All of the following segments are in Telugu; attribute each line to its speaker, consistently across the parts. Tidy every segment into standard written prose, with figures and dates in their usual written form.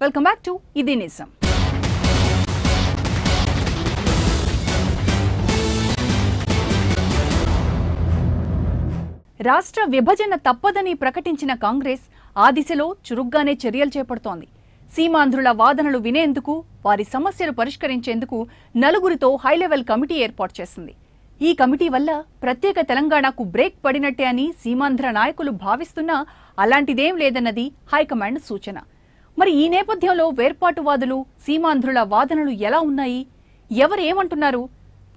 Speaker 1: వెల్కమ్ బ్యాక్ టు ఇది నిజం. రాష్ట్ర విభజన తప్పదని ప్రకటించిన కాంగ్రెస్ ఆ దిశలో చురుగ్గానే చర్యలు చేపడుతోంది. సీమాంధ్రుల వాదనలు వినేందుకు, వారి సమస్యలు పరిష్కరించేందుకు నలుగురితో హైలెవెల్ కమిటీ ఏర్పాటు చేసింది. ఈ కమిటీ వల్ల ప్రత్యేక తెలంగాణకు బ్రేక్ పడినట్టే అని సీమాంధ్ర నాయకులు భావిస్తున్నా అలాంటిదేం లేదన్నది హైకమాండ్ సూచన. మరి ఈ నేపథ్యంలో వేర్పాటువాదులు, సీమాంధ్రుల వాదనలు ఎలా ఉన్నాయి? ఎవరేమంటున్నారు?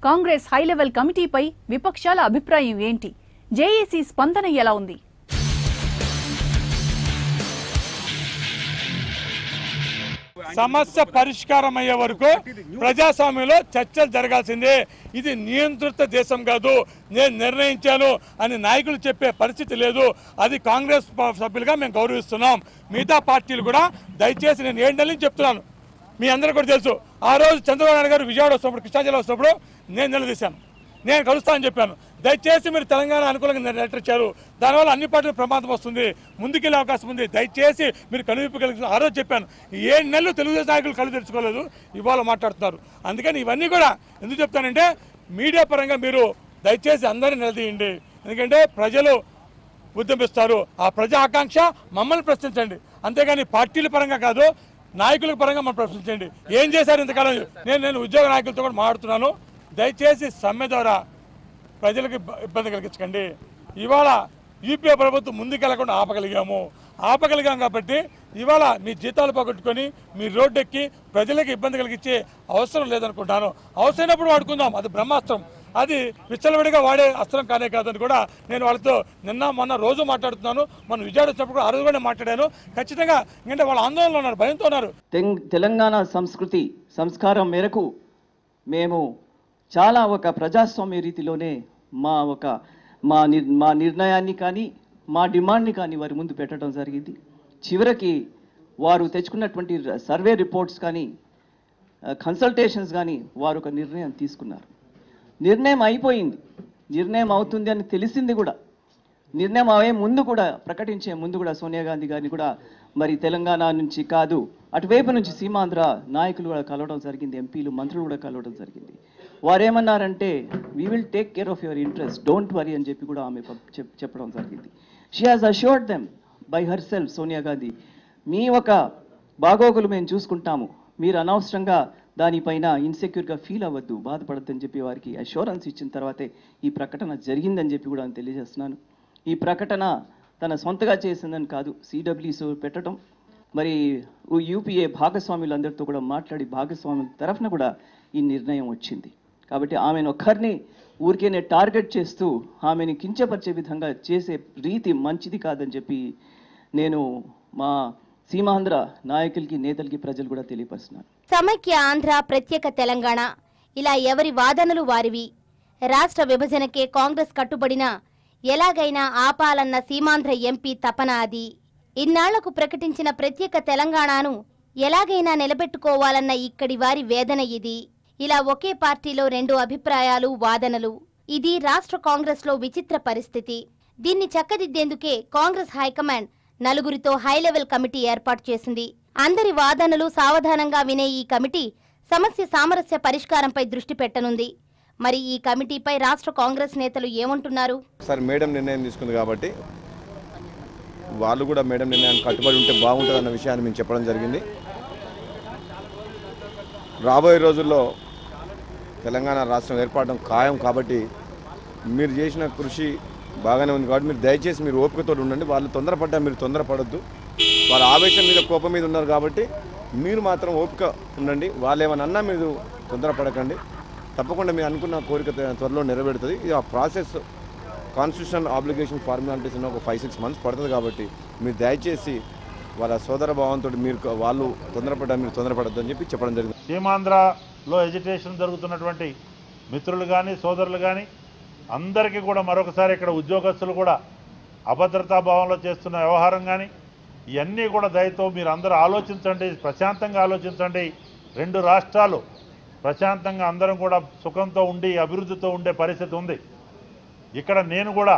Speaker 1: కాంగ్రెస్ హైలెవెల్ కమిటీపై విపక్షాల అభిప్రాయం ఏంటి? జేఏసీ స్పందన ఎలా ఉంది?
Speaker 2: సమస్య పరిష్కారం అయ్యే వరకు ప్రజాస్వామ్యంలో చర్చలు జరగాల్సిందే. ఇది నియంత్రిత దేశం కాదు, నేను నిర్ణయించాను అని నాయకులు చెప్పే పరిస్థితి లేదు. అది కాంగ్రెస్ సభ్యులుగా మేము గౌరవిస్తున్నాం. మిగతా పార్టీలు కూడా దయచేసి నేను 7 నెలల నుంచి చెప్తున్నాను, మీ అందరూ కూడా తెలుసు. ఆ రోజు చంద్రబాబు నాయుడు గారు విజయవాడ వస్తున్నప్పుడు, కృష్ణా జిల్లా వస్తున్నప్పుడు నేను నిలదీశాను, నేను కలుస్తానని చెప్పాను. దయచేసి మీరు తెలంగాణ అనుకూలంగా లెటర్ ఇచ్చారు, దానివల్ల అన్ని పార్టీలు ప్రమాదం వస్తుంది, ముందుకెళ్ళే అవకాశం ఉంది, దయచేసి మీరు కనువిప్పు కలిగి ఆ రోజు చెప్పాను. 7 నెలలు తెలుగుదేశం నాయకులు కళ్ళు తెరుచుకోలేదు, ఇవాళ మాట్లాడుతున్నారు. అందుకని ఇవన్నీ కూడా ఎందుకు చెప్తానంటే, మీడియా పరంగా మీరు దయచేసి అందరినీ నిలదీయండి. ఎందుకంటే ప్రజలు ఉద్యమిస్తారు, ఆ ప్రజా ఆకాంక్ష మమ్మల్ని ప్రశ్నించండి, అంతేగాని పార్టీల పరంగా కాదు, నాయకుల పరంగా మనం ప్రశ్నించండి. ఏం చేశారు ఇంతకాలం? నేను ఉద్యోగ నాయకులతో కూడా మాట్లాడుతున్నాను, దయచేసి సమ్మె ద్వారా ప్రజలకు ఇబ్బంది కలిగించకండి. ఇవాళ యూపీఏ ప్రభుత్వం ముందుకెళ్లకుండా ఆపగలిగాం కాబట్టి ఇవాళ మీ జీతాలు పోగొట్టుకొని మీ రోడ్డు ఎక్కి ప్రజలకు ఇబ్బంది కలిగించే అవసరం లేదనుకుంటాను. అవసరమైనప్పుడు వాడుకుందాం, అది బ్రహ్మాస్త్రం, అది విచ్చలవిడిగా వాడే అస్త్రం కానే కాదని కూడా నేను వాళ్ళతో మొన్న రోజు మాట్లాడుతున్నాను. మనం విజయవాడ వచ్చినప్పుడు ఆ రోజు కూడా మాట్లాడాను. ఖచ్చితంగా ఎందుకంటే వాళ్ళ ఆందోళనలో ఉన్నారు, భయంతో ఉన్నారు.
Speaker 3: తెలంగాణ సంస్కృతి సంస్కారం మేరకు మేము చాలా ఒక ప్రజాస్వామ్య రీతిలోనే మా నిర్ణయాన్ని కానీ మా డిమాండ్ని కానీ వారి ముందు పెట్టడం జరిగింది. చివరికి వారు తెచ్చుకున్నటువంటి సర్వే రిపోర్ట్స్ కానీ కన్సల్టేషన్స్ కానీ వారు ఒక నిర్ణయం తీసుకున్నారు. నిర్ణయం అయిపోయింది, నిర్ణయం అవుతుంది అని తెలిసింది కూడా. నిర్ణయం అయ్యే ముందు కూడా, ప్రకటించే ముందు కూడా సోనియా గాంధీ గారిని కూడా మరి తెలంగాణ నుంచి కాదు అటువైపు నుంచి సీమాంధ్ర నాయకులు కూడా కలవడం జరిగింది, ఎంపీలు మంత్రులు కూడా కలవడం జరిగింది. వారేమన్నారంటే we will take care of your interest, don't worry అని చెప్పి కూడా ఆమె చెప్పడం జరిగింది. She has assured them by herself, Sonia Gandhi, మీ ఒక బాగోగులు మేము చూసుకుంటాము, మీరు అనవసరంగా దానిపైన ఇన్సెక్యూర్గా ఫీల్ అవ్వద్దు, బాధపడద్దని చెప్పి వారికి అష్యూరెన్స్ ఇచ్చిన తర్వాతే ఈ ప్రకటన జరిగిందని చెప్పి కూడా తెలియజేస్తున్నాను. ఈ ప్రకటన తన సొంతగా చేసిందని కాదు, సిడబ్ల్యూసీ పెట్టడం, మరి యూపీఏ భాగస్వాములందరితో కూడా మాట్లాడి భాగస్వాముల తరఫున కూడా ఈ నిర్ణయం వచ్చింది. కాబట్టి ఆమెను ఒక్కరిని ఊరికేనే టార్గెట్ చేస్తూ ఆమెను కించపరిచే విధంగా చేసే రీతి మంచిది కాదని చెప్పి నేను మా సీమాంధ్ర నాయకులకి, నేతలకి, ప్రజలు కూడా తెలియపరుస్తున్నారు.
Speaker 4: సమైక్య ఆంధ్ర, ప్రత్యేక తెలంగాణ, ఇలా ఎవరి వాదనలు వారివి. రాష్ట్ర విభజనకే కాంగ్రెస్ కట్టుబడినా ఎలాగైనా ఆపాలన్న సీమాంధ్ర ఎంపీ తపన అది. ఇన్నాళ్లకు ప్రకటించిన ప్రత్యేక తెలంగాణను ఎలాగైనా నిలబెట్టుకోవాలన్న ఇక్కడి వారి వేదన ఇది. ఇలా ఒకే పార్టీలో 2 అభిప్రాయాలు, వాదనలు, ఇది రాష్ట్ర కాంగ్రెస్లో విచిత్ర పరిస్థితి. దీన్ని చక్కదిద్దేందుకే కాంగ్రెస్ హైకమాండ్ నలుగురితో హైలెవెల్ కమిటీ ఏర్పాటు చేసింది. అందరి వాదనలు సావధానంగా వినే ఈ కమిటీ సమస్య సామరస్య పరిష్కారంపై దృష్టి పెట్టనుంది. మరి ఈ కమిటీపై రాష్ట్ర కాంగ్రెస్ నేతలు ఏమంటున్నారు?
Speaker 5: సార్, మేడం నిర్ణయం తీసుకుంది కాబట్టి వాళ్ళు కూడా మేడం నిర్ణయానికి కట్టుబడి ఉంటే బాగుంటుంది అన్న విషయాన్ని మేము చెప్పడం జరిగింది. రాబోయే రోజుల్లో తెలంగాణ రాష్ట్రం ఏర్పడడం ఖాయం కాబట్టి మీరు చేసిన కృషి బాగానే ఉంది కాబట్టి మీరు దయచేసి మీరు ఓపికతో ఉండండి. వాళ్ళు తొందరపడ్డా మీరు తొందరపడద్దు, వాళ్ళ ఆవేశం మీద, కోపం మీద ఉన్నారు కాబట్టి మీరు మాత్రం ఓపిక ఉండండి. వాళ్ళు ఏమన్నా మీరు తొందరపడకండి, తప్పకుండా మీరు అనుకున్న కోరిక త్వరలో నెరవేరుతుంది. ఇది ఆ ప్రాసెస్, కాన్స్టిట్యూషన్ ఆబ్లిగేషన్ ఫార్మాలిటీస్ ఒక 5-6 మంత్స్ పడుతుంది కాబట్టి మీరు దయచేసి వాళ్ళ సోదర భావంతో వాళ్ళు తొందరపడ్డా మీరు తొందరపడద్దు అని చెప్పి చెప్పడం జరిగింది.
Speaker 6: సీమాంధ్రలో ఎడ్యుకేషన్ జరుగుతున్నటువంటి మిత్రులు కానీ, సోదరులు కానీ అందరికీ కూడా మరొకసారి ఇక్కడ ఉద్యోగస్తులు కూడా అభద్రతా భావంలో చేస్తున్న వ్యవహారం కానీ ఇవన్నీ కూడా దయతో మీరు అందరూ ఆలోచించండి, ప్రశాంతంగా ఆలోచించండి. 2 రాష్ట్రాలు ప్రశాంతంగా అందరం కూడా సుఖంతో ఉండి అభివృద్ధితో ఉండే పరిస్థితి ఉంది. ఇక్కడ నేను కూడా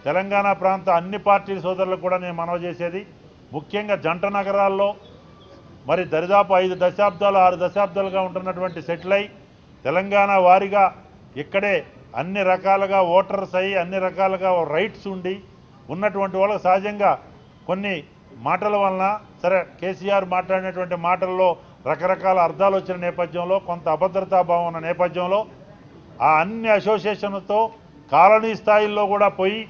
Speaker 6: తెలంగాణ ప్రాంత అన్ని పార్టీల సోదరులకు కూడా నేను మనవి చేసేది, ముఖ్యంగా జంట నగరాల్లో మరి దరిదాపు 5 దశాబ్దాలు 6 దశాబ్దాలుగా ఉంటున్నటువంటి సెటిల్ అయి తెలంగాణ వారిగా ఇక్కడే అన్ని రకాలుగా ఓటర్స్ అయ్యి అన్ని రకాలుగా రైట్స్ ఉండి ఉన్నటువంటి వాళ్ళకి సహజంగా కొన్ని మాటల వలన సరే కేసీఆర్ మాట్లాడినటువంటి మాటల్లో రకరకాల అర్థాలు వచ్చిన నేపథ్యంలో కొంత అభద్రతాభావం ఉన్న నేపథ్యంలో ఆ అన్ని అసోసియేషన్లతో కాలనీ స్థాయిల్లో కూడా పోయి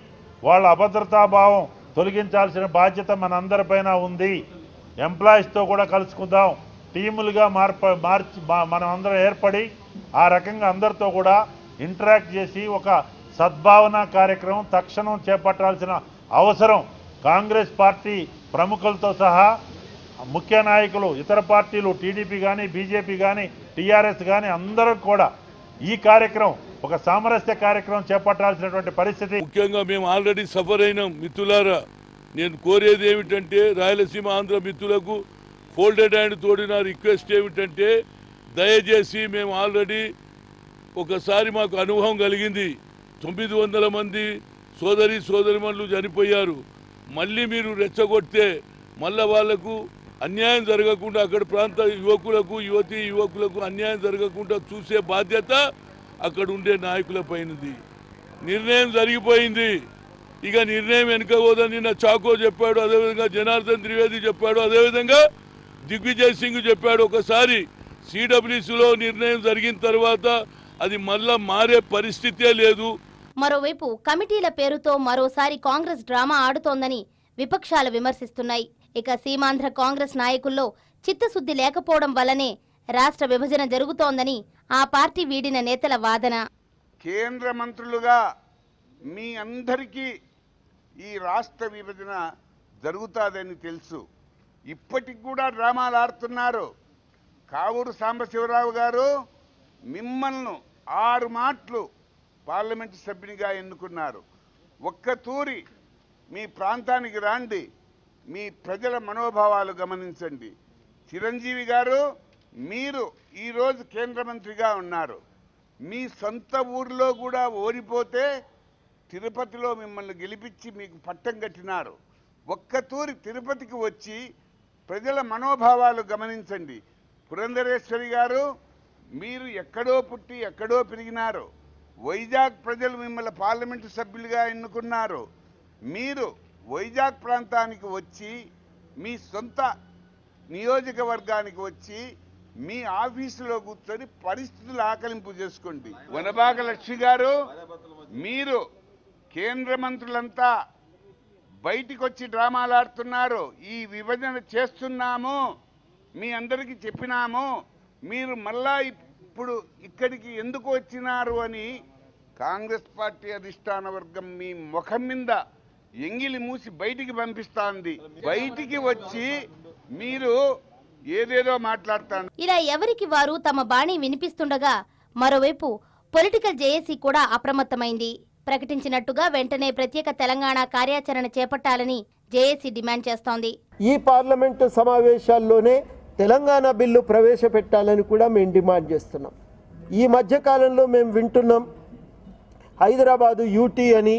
Speaker 6: వాళ్ళ అభద్రతాభావం తొలగించాల్సిన బాధ్యత మనందరిపైన ఉంది. ఎంప్లాయీస్తో కూడా కలుసుకుందాం, టీములుగా మార్చి మనం అందరం ఏర్పడి ఆ రకంగా అందరితో కూడా ఇంటరాక్ట్ చేసి ఒక సద్భావన కార్యక్రమం తక్షణం చేపట్టాల్సిన అవసరం కాంగ్రెస్ పార్టీ ప్రముఖులతో సహా ముఖ్య నాయకులు ఇతర పార్టీలు టీడీపీ కానీ బీజేపీ కానీ టీఆర్ఎస్ కానీ అందరూ కూడా ఈ కార్యక్రమం ఒక సామరస్య కార్యక్రమం చేపట్టాల్సినటువంటి పరిస్థితి.
Speaker 2: ముఖ్యంగా మేము ఆల్రెడీ సఫర్ అయినాం మిత్రులారా. నేను కోరేది ఏమిటంటే రాయలసీమ ఆంధ్ర మిత్రులకు ఫోల్డెడ్ హ్యాండ్ తోడిన రిక్వెస్ట్ ఏమిటంటే దయచేసి మేము ఆల్రెడీ ఒకసారి మాకు అనుభవం కలిగింది. 900 మంది సోదరిమణులు చనిపోయారు. మళ్ళీ మీరు రెచ్చగొడితే మళ్ళీ వాళ్లకు అన్యాయం జరగకుండా అక్కడ ప్రాంత యువకులకు అన్యాయం జరగకుండా చూసే బాధ్యత అక్కడ ఉండే నాయకులపైనది. నిర్ణయం జరిగిపోయింది. ఇక నిర్ణయం వెనుక పోదని నిన్న చాకో చెప్పాడు, అదేవిధంగా జనార్దన్ త్రివేది చెప్పాడు, అదేవిధంగా దిగ్విజయ్ సింగ్ చెప్పాడు. ఒకసారి సిడబ్ల్యూసీలో నిర్ణయం జరిగిన తర్వాత అది మళ్ళా మారే పరిస్థితే లేదు.
Speaker 4: మరోవైపు కమిటీల పేరుతో మరోసారి కాంగ్రెస్ డ్రామా ఆడుతోందని విపక్షాలు విమర్శిస్తున్నాయి. ఇక సీమాంధ్ర కాంగ్రెస్ నాయకుల్లో చిత్తశుద్ధి లేకపోవడం వల్లనే రాష్ట్ర విభజన జరుగుతోందని ఆ పార్టీ వీడిన నేతల వాదన.
Speaker 7: కేంద్ర మంత్రులుగా మీ అందరికీ ఈ రాష్ట్ర విభజన జరుగుతాదని తెలుసు. ఇప్పటికి కూడా డ్రామాలు ఆడుతున్నారు. కావూరు సాంబశివరావు గారు మిమ్మల్ని 6 మాటలు పార్లమెంటు సభ్యునిగా ఎన్నుకున్నారు. ఒక్క తూరి మీ ప్రాంతానికి రాండి, మీ ప్రజల మనోభావాలు గమనించండి. చిరంజీవి గారు మీరు ఈరోజు కేంద్ర మంత్రిగా ఉన్నారు. మీ సొంత ఊరిలో కూడా ఓడిపోతే తిరుపతిలో మిమ్మల్ని గెలిపించి మీకు పట్టం కట్టినారు. ఒక్క తూరి తిరుపతికి వచ్చి ప్రజల మనోభావాలు గమనించండి. పురంధరేశ్వరి గారు మీరు ఎక్కడో పుట్టి ఎక్కడో పెరిగినారు. వైజాగ్ ప్రజలు మిమ్మల్ని పార్లమెంటు సభ్యులుగా ఎన్నుకున్నారు. మీరు వైజాగ్ ప్రాంతానికి వచ్చి మీ సొంత నియోజకవర్గానికి వచ్చి మీ ఆఫీసులో కూర్చొని పరిస్థితులు ఆకలింపు చేసుకోండి. వనబాగ లక్ష్మి గారు మీరు కేంద్ర మంత్రులంతా బయటికి వచ్చి డ్రామాలు ఆడుతున్నారు. ఈ విభజన చేస్తున్నాము, మీ అందరికీ చెప్పినాము, మీరు మళ్ళా ఇప్పుడు ఇక్కడికి ఎందుకు వచ్చినారు అని కాంగ్రెస్ పార్టీ అధిష్టాన వర్గం మీ ముఖం మీద ఎంగిలి మూసి బయటికి పంపిస్తాంది. బయటికి వచ్చి మీరు ఏదేదో మాట్లాడతాను.
Speaker 4: ఇలా ఎవరికి వారు తమ బాణి వినిపిస్తుండగా మరోవైపు పొలిటికల్ జేఏసీ కూడా అప్రమత్తమైంది. ప్రకటించినట్టుగా వెంటనే ప్రత్యేక తెలంగాణ కార్యాచరణ చేపట్టాలని జేఏసీ డిమాండ్ చేస్తోంది.
Speaker 8: ఈ పార్లమెంటు సమావేశాల్లోనే తెలంగాణ బిల్లు ప్రవేశపెట్టాలని కూడా మేము డిమాండ్ చేస్తున్నాం. ఈ మధ్యకాలంలో మేము వింటున్నాం హైదరాబాదు యూటీ అని,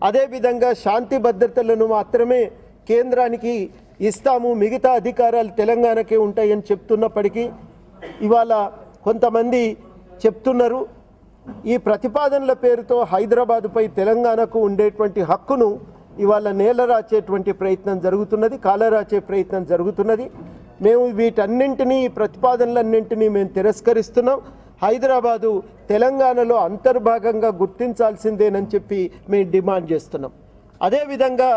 Speaker 8: అదేవిధంగా శాంతి భద్రతలను మాత్రమే కేంద్రానికి ఇస్తాము, మిగతా అధికారాలు తెలంగాణకే ఉంటాయని చెప్తున్నప్పటికీ ఇవాళ కొంతమంది చెప్తున్నారు ఈ ప్రతిపాదనల పేరుతో హైదరాబాదుపై తెలంగాణకు ఉండేటువంటి హక్కును ఇవాళ నేలరాచేటువంటి ప్రయత్నం జరుగుతున్నది, కాలరాచే ప్రయత్నం జరుగుతున్నది. మేము వీటన్నింటినీ ఈ ప్రతిపాదనలన్నింటినీ మేము తిరస్కరిస్తున్నాం. హైదరాబాదు తెలంగాణలో అంతర్భాగంగా గుర్తించాల్సిందేనని చెప్పి మేము డిమాండ్ చేస్తున్నాం. అదేవిధంగా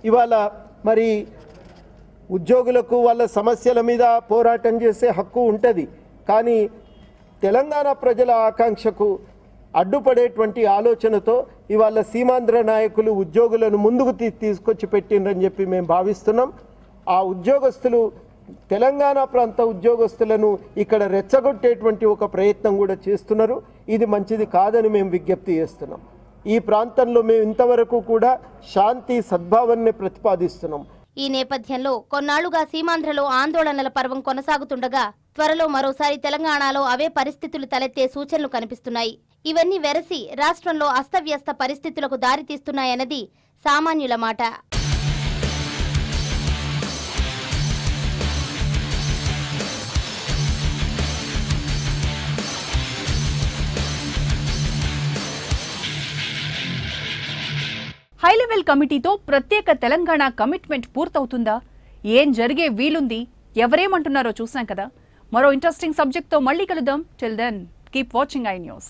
Speaker 8: ఇవాళ మరి ఉద్యోగులకు వాళ్ళ సమస్యల మీద పోరాటం చేసే హక్కు ఉంటుంది. కానీ తెలంగాణ ప్రజల ఆకాంక్షకు అడ్డుపడేటువంటి ఆలోచనతో ఇవాళ సీమాంధ్ర నాయకులు ఉద్యోగులను ముందుకు తీసుకొచ్చి పెట్టిండ్రని చెప్పి మేము భావిస్తున్నాం. ఆ ఉద్యోగస్తులు తెలంగాణ ప్రాంత ఉద్యోగస్తులను ఇక్కడ రెచ్చగొట్టేటువంటి ఒక ప్రయత్నం కూడా చేస్తున్నారు. ఇది మంచిది కాదని మేము విజ్ఞప్తి చేస్తున్నాం. ఈ ప్రాంతంలో మేము ఇంతవరకు కూడా శాంతి సద్భావనని ప్రతిపాదిస్తున్నాం.
Speaker 4: ఈ నేపథ్యంలో కొన్నాళ్లుగా సీమాంధ్రలో ఆందోళనల పర్వం కొనసాగుతుండగా త్వరలో మరోసారి తెలంగాణలో అవే పరిస్థితులు తలెత్తే సూచనలు కనిపిస్తున్నాయి. ఇవన్నీ వెరసి రాష్ట్రంలో అస్తవ్యస్త పరిస్థితులకు దారితీస్తున్నాయన్నది సామాన్యుల మాట.
Speaker 1: హై లెవెల్ కమిటీతో ప్రత్యేక తెలంగాణ కమిట్మెంట్ పూర్తవుతుందా? ఏం జరిగే వీలుంది? ఎవరేమంటున్నారో చూసాం కదా. మరో ఇంట్రెస్టింగ్ సబ్జెక్ట్ తో మళ్ళీ కలుద్దాం. Till then keep watching I news.